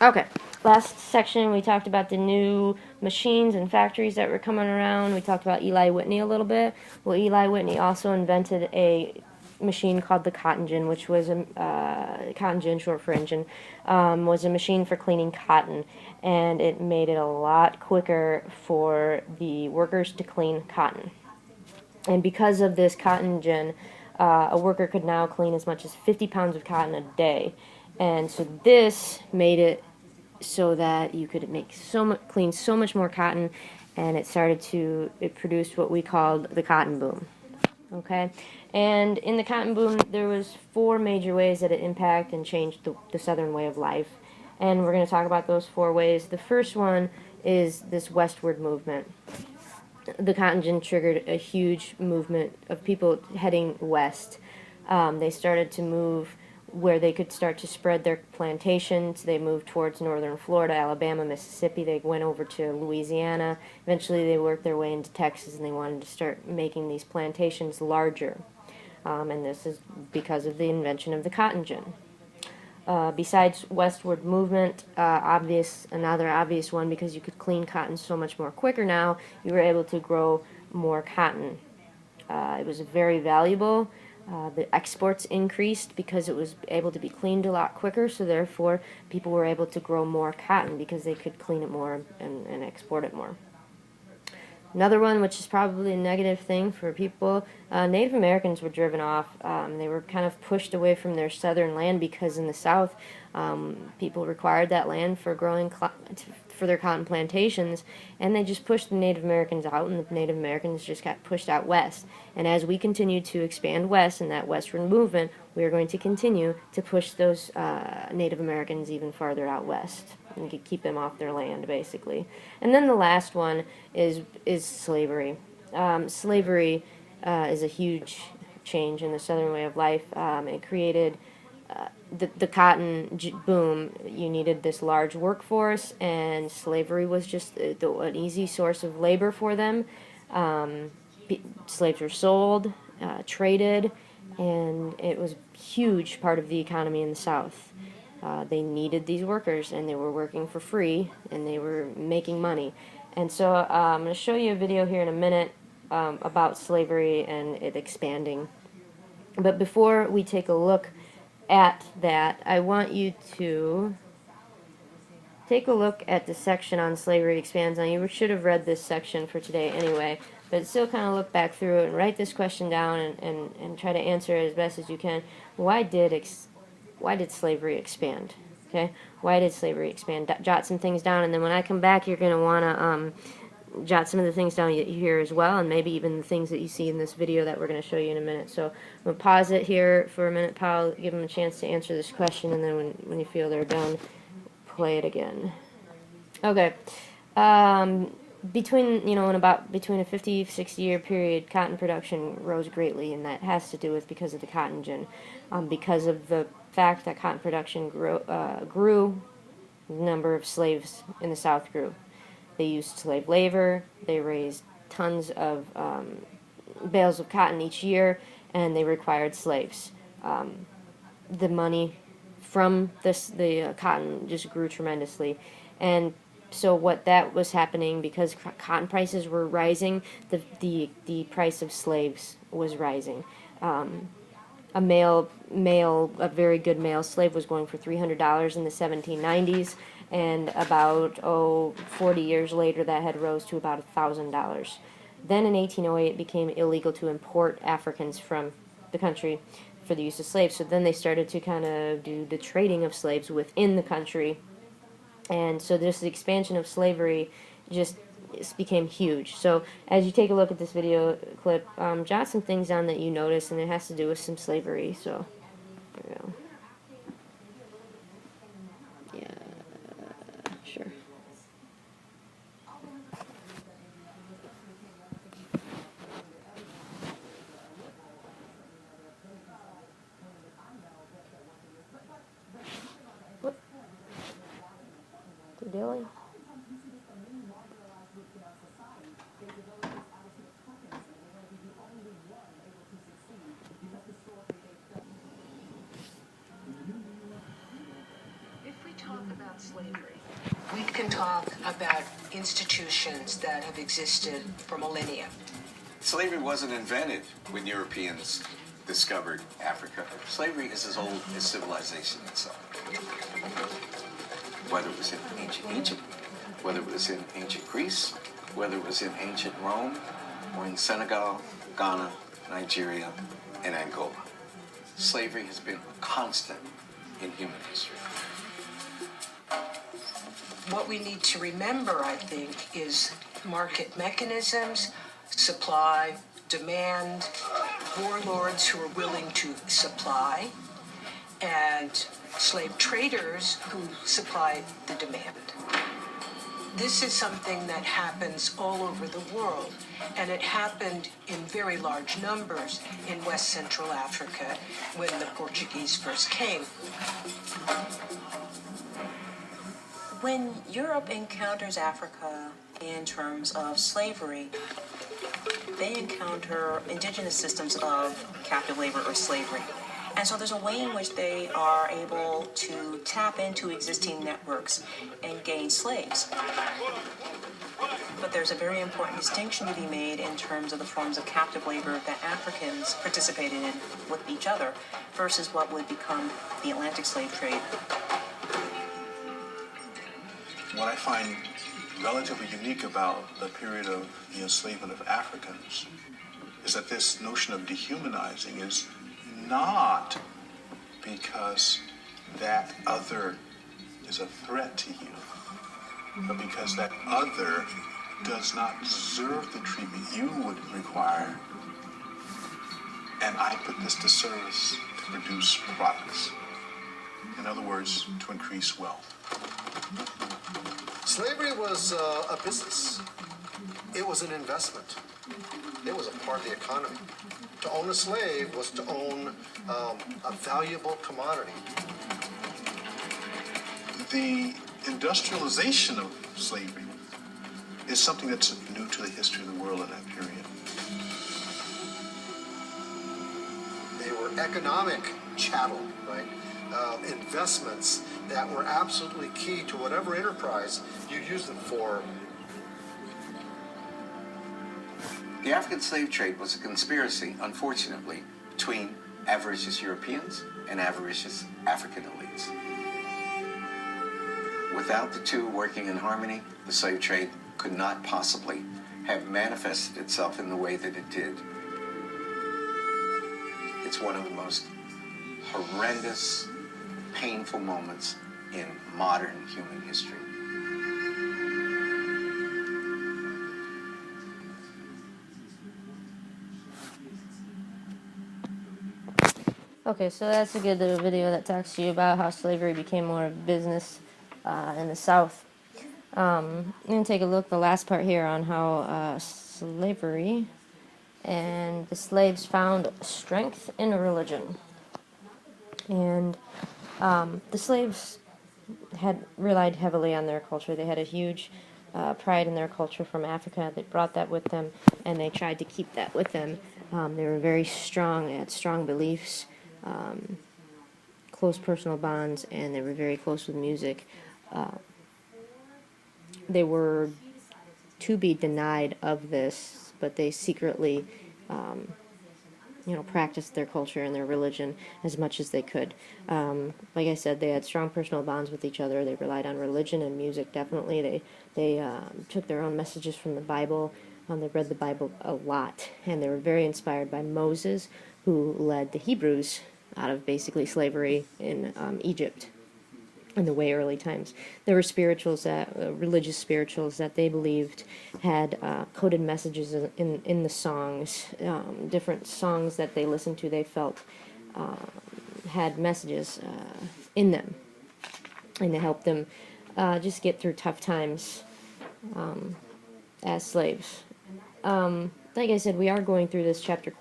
Okay, last section we talked about the new machines and factories that were coming around. We talked about Eli Whitney a little bit. Well, Eli Whitney also invented a machine called the cotton gin, which was a cotton gin, short for engine, was a machine for cleaning cotton, and it made it a lot quicker for the workers to clean cotton. And because of this cotton gin, a worker could now clean as much as 50 pounds of cotton a day. And so this made it so that you could make clean so much more cotton, and it produced what we called the cotton boom. Okay, and in the cotton boom, there was 4 major ways that it impacted and changed the Southern way of life, and we're going to talk about those 4 ways. The first one is this westward movement. The cotton gin triggered a huge movement of people heading west. They started to move where they could start to spread their plantations. They moved towards northern Florida, Alabama, Mississippi. They went over to Louisiana. Eventually they worked their way into Texas, and they wanted to start making these plantations larger. And this is because of the invention of the cotton gin. Besides westward movement, another obvious one, because you could clean cotton so much more quicker now, you were able to grow more cotton. It was very valuable. The exports increased because it was able to be cleaned a lot quicker, so therefore people were able to grow more cotton because they could clean it more and export it more. Another one, which is probably a negative thing for people, Native Americans were driven off. They were kind of pushed away from their southern land because in the South, people required that land for growing for their cotton plantations, and they just pushed the Native Americans out, and the Native Americans just got pushed out west. And as we continue to expand west in that western movement, we are going to continue to push those Native Americans even farther out west and keep them off their land, basically. And then the last one is slavery. Slavery is a huge change in the Southern way of life. It created the cotton boom. You needed this large workforce, and slavery was just an easy source of labor for them. Slaves were sold, traded, and it was a huge part of the economy in the South. They needed these workers, and they were working for free, and they were making money. And so I'm going to show you a video here in a minute about slavery and it expanding. But before we take a look at that, I want you to take a look at the section on slavery expands. Now, you should have read this section for today anyway, but still kind of look back through it and write this question down and try to answer it as best as you can. Why did slavery expand? Okay, why did slavery expand? Jot some things down, and then when I come back, you're going to want to jot some of the things down here as well, and maybe even the things that you see in this video that we're going to show you in a minute. So I'm going to pause it here for a minute, Paul, give them a chance to answer this question, and then when you feel they're done, play it again. Okay. Between a 50-60 year period, cotton production rose greatly, and that has to do because of the cotton gin. Because of the fact that cotton production grew, the number of slaves in the South grew. They used slave labor. They raised tons of bales of cotton each year, and they required slaves. The money from the cotton just grew tremendously, and so what that was happening, because cotton prices were rising, the price of slaves was rising. A very good male slave was going for $300 in the 1790s, and about 40 years later that had rose to about $1,000. Then in 1808 it became illegal to import Africans from the country for the use of slaves, so then they started to kind of do the trading of slaves within the country. And so this expansion of slavery just became huge. So as you take a look at this video clip, jot some things down that you notice, and it has to do with some slavery. So there we go. Yeah, sure. What? Dilly? talk about slavery. We can talk about institutions that have existed for millennia. Slavery wasn't invented when Europeans discovered Africa. Slavery is as old as civilization itself. Whether it was in ancient Egypt, whether it was in ancient Greece, whether it was in ancient Rome, or in Senegal, Ghana, Nigeria, and Angola. Slavery has been a constant in human history. What we need to remember, I think, is market mechanisms, supply, demand, warlords who are willing to supply, and slave traders who supply the demand. This is something that happens all over the world, and it happened in very large numbers in West Central Africa when the Portuguese first came. When Europe encounters Africa in terms of slavery, they encounter indigenous systems of captive labor or slavery. And so there's a way in which they are able to tap into existing networks and gain slaves. But there's a very important distinction to be made in terms of the forms of captive labor that Africans participated in with each other versus what would become the Atlantic slave trade. What I find relatively unique about the period of the enslavement of Africans is that this notion of dehumanizing is not because that other is a threat to you, but because that other does not deserve the treatment you would require, and I put this to service to produce products. In other words, to increase wealth. Slavery was a business. It was an investment. It was a part of the economy. To own a slave was to own a valuable commodity. The industrialization of slavery is something that's new to the history of the world in that period. They were economic chattel, right? Investments that were absolutely key to whatever enterprise you used them for. The African slave trade was a conspiracy, unfortunately, between avaricious Europeans and avaricious African elites. Without the two working in harmony, the slave trade could not possibly have manifested itself in the way that it did. It's one of the most horrendous, painful moments in modern human history. Okay, so that's a good little video that talks to you about how slavery became more of a business in the South. I'm going to take a look at the last part here on how slavery and the slaves found strength in religion. And the slaves had relied heavily on their culture. They had a huge pride in their culture from Africa. They brought that with them, and they tried to keep that with them. They were very strong. They had strong beliefs, close personal bonds, and they were very close with music. They were to be denied of this, but they secretly practiced their culture and their religion as much as they could. Like I said, they had strong personal bonds with each other. They relied on religion and music, definitely. They took their own messages from the Bible. They read the Bible a lot, and they were very inspired by Moses, who led the Hebrews out of basically slavery in Egypt in the way early times. There were religious spirituals that they believed had coded messages in the songs. Different songs that they listened to, they felt had messages in them, and to help them just get through tough times as slaves. Like I said, we are going through this chapter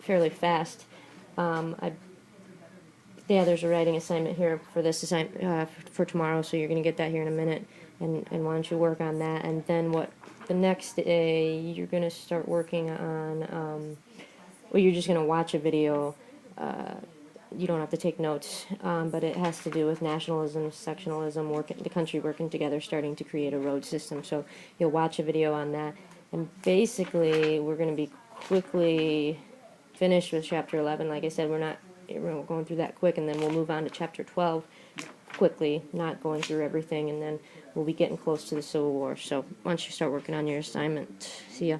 fairly fast. There's a writing assignment here for this for tomorrow, so you're going to get that here in a minute, and why don't you work on that, and then the next day you're going to start working on, you're just going to watch a video you don't have to take notes, but it has to do with nationalism, sectionalism, the country working together, starting to create a road system. So you'll watch a video on that, and basically we're going to be quickly finished with chapter 11. Like I said, we're going through that quick, and then we'll move on to chapter 12 quickly, not going through everything, and then we'll be getting close to the Civil War. So once you start working on your assignment, see ya.